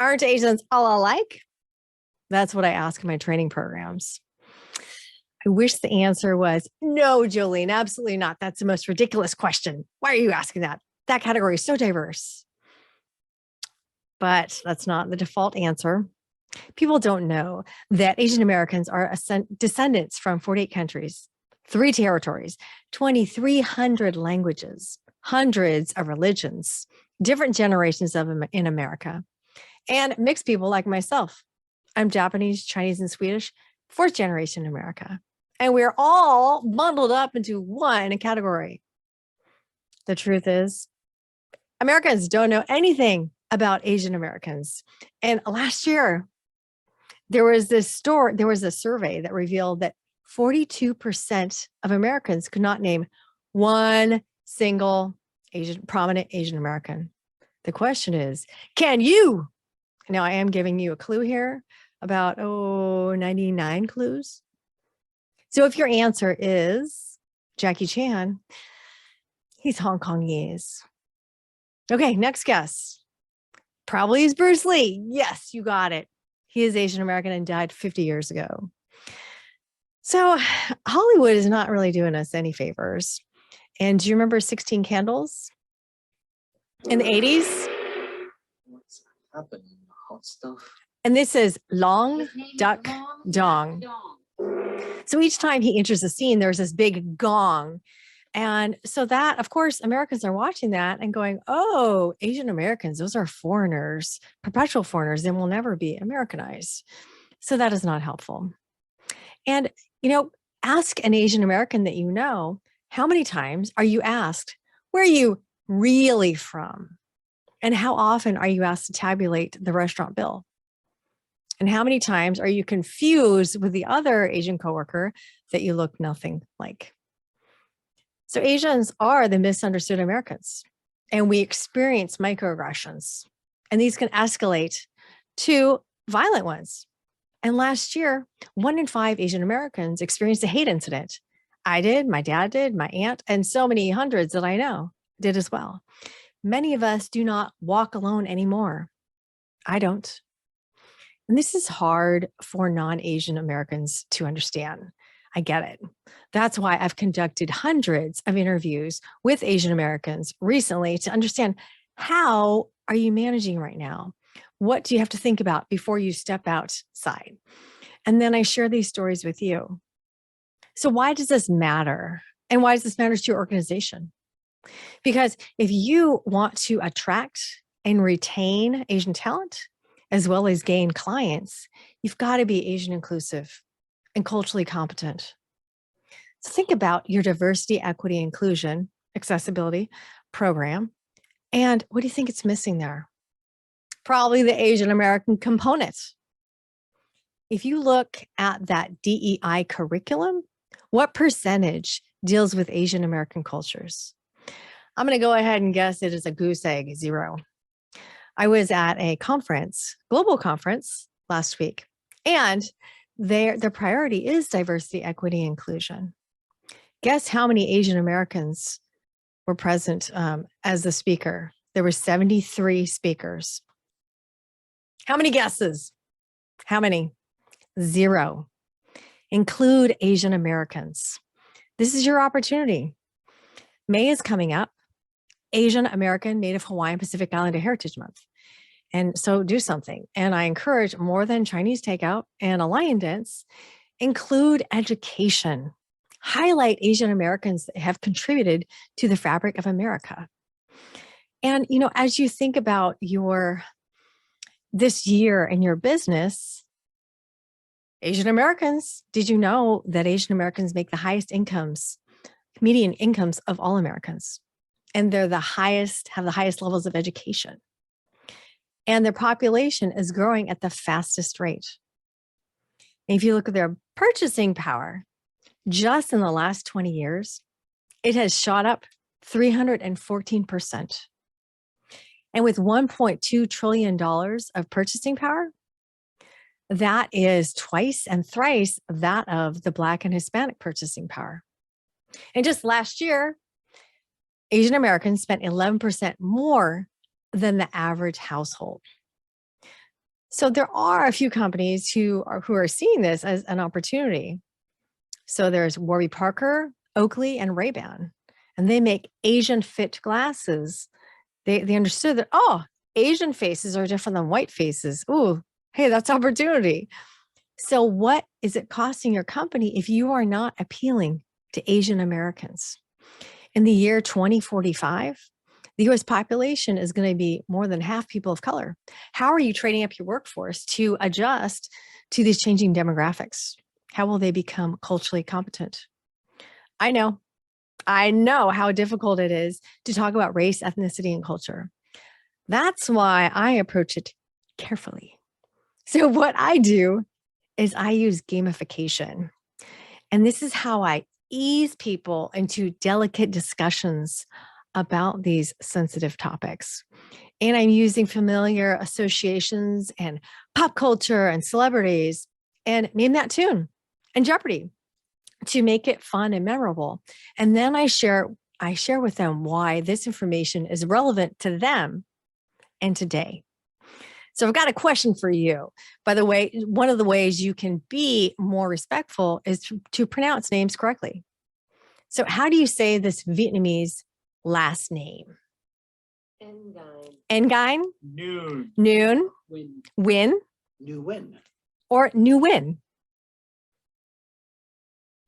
Aren't Asians all alike? That's what I ask in my training programs. I wish the answer was no, Jolene, absolutely not. That's the most ridiculous question. Why are you asking that? That category is so diverse. But that's not the default answer. People don't know that Asian Americans are descendants from 48 countries, 3 territories, 2,300 languages, hundreds of religions, different generations of them in America, and mixed people like myself. I'm Japanese, Chinese, and Swedish, 4th generation America. And we're all bundled up into one category. The truth is, Americans don't know anything about Asian Americans. And last year, there was a survey that revealed that 42% of Americans could not name one single prominent Asian American. The question is, can you? Now, I am giving you a clue here, about 99 clues. So if your answer is Jackie Chan, he's Hong Kongese. Okay, next guess. Probably is Bruce Lee. Yes, you got it. He is Asian American and died 50 years ago. So Hollywood is not really doing us any favors. And do you remember 16 Candles in the 80s? What's happening? Hot stuff. And this is Long Duck Dong. So each time he enters the scene, there's this big gong. And so that, of course, Americans are watching that and going, oh, Asian Americans, those are foreigners, perpetual foreigners, and will never be Americanized. So that is not helpful. And, ask an Asian American that you know, how many times are you asked, where are you really from? And how often are you asked to tabulate the restaurant bill? And how many times are you confused with the other Asian coworker that you look nothing like? So Asians are the misunderstood Americans, and we experience microaggressions, and these can escalate to violent ones. And last year, 1 in 5 Asian Americans experienced a hate incident. I did, my dad did, my aunt, and so many hundreds that I know did as well. Many of us do not walk alone anymore. I don't. And this is hard for non-Asian Americans to understand. I get it. That's why I've conducted hundreds of interviews with Asian Americans recently to understand, how are you managing right now? What do you have to think about before you step outside? And then I share these stories with you. So why does this matter? And why does this matter to your organization? Because if you want to attract and retain Asian talent, as well as gain clients, you've got to be Asian inclusive and culturally competent. So think about your diversity, equity, inclusion, accessibility program. And what do you think it's missing there? Probably the Asian American component. If you look at that DEI curriculum, what percentage deals with Asian American cultures? I'm going to go ahead and guess it is a goose egg, 0. I was at a conference, global conference last week, and their priority is diversity, equity, inclusion. Guess how many Asian Americans were present as the speaker? There were 73 speakers. How many guesses? How many? 0. Include Asian Americans. This is your opportunity. May is coming up. Asian American, Native Hawaiian, Pacific Islander Heritage Month. And so do something. And I encourage more than Chinese takeout and a lion dance, include education. Highlight Asian Americans that have contributed to the fabric of America. And, as you think about this year in your business, Asian Americans, did you know that Asian Americans make the highest incomes, median incomes of all Americans? And they're have the highest levels of education. And their population is growing at the fastest rate. And if you look at their purchasing power, just in the last 20 years, it has shot up 314%. And with $1.2 trillion of purchasing power, that is twice and thrice that of the Black and Hispanic purchasing power. And just last year, Asian Americans spent 11% more than the average household. So there are a few companies who are seeing this as an opportunity. So there's Warby Parker, Oakley, and Ray-Ban, and they make Asian fit glasses. They understood that, oh, Asian faces are different than white faces. Ooh, hey, that's opportunity. So what is it costing your company if you are not appealing to Asian Americans? In the year 2045, the US population is going to be more than half people of color. How are you training up your workforce to adjust to these changing demographics? How will they become culturally competent? I know how difficult it is to talk about race, ethnicity, and culture. That's why I approach it carefully. So what I do is I use gamification. And this is how I ease people into delicate discussions about these sensitive topics. And I'm using familiar associations and pop culture and celebrities and Name That Tune and Jeopardy to make it fun and memorable. And then I share with them why this information is relevant to them and today. So I've got a question for you. By the way, one of the ways you can be more respectful is to pronounce names correctly. So how do you say this Vietnamese last name? Nguyen. Noon. Noon. Win. Win. New win. Or Nguyen?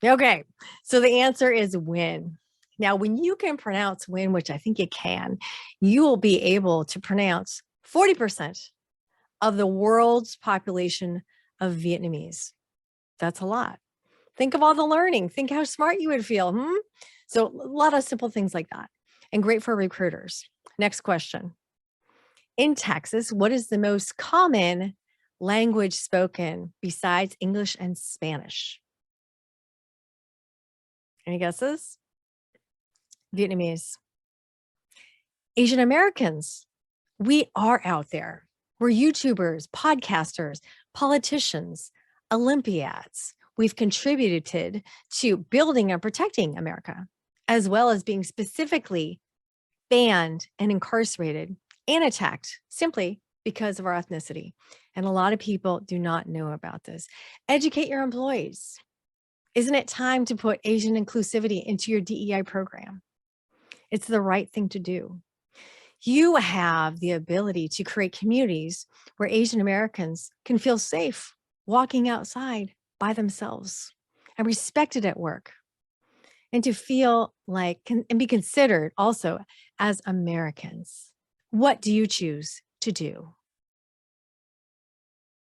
Okay, so the answer is win. Now, when you can pronounce win, which I think you can, you will be able to pronounce 40% of the world's population of Vietnamese. That's a lot. Think of all the learning. Think how smart you would feel. So a lot of simple things like that, and great for recruiters. Next question. In Texas, what is the most common language spoken besides English and Spanish? Any guesses? Vietnamese. Asian Americans, we are out there. We're YouTubers, podcasters, politicians, Olympiads. We've contributed to building and protecting America, as well as being specifically banned and incarcerated and attacked simply because of our ethnicity. And a lot of people do not know about this. Educate your employees. Isn't it time to put Asian inclusivity into your DEI program? It's the right thing to do. You have the ability to create communities where Asian Americans can feel safe walking outside by themselves and respected at work, and to feel like and be considered also as Americans. What do you choose to do?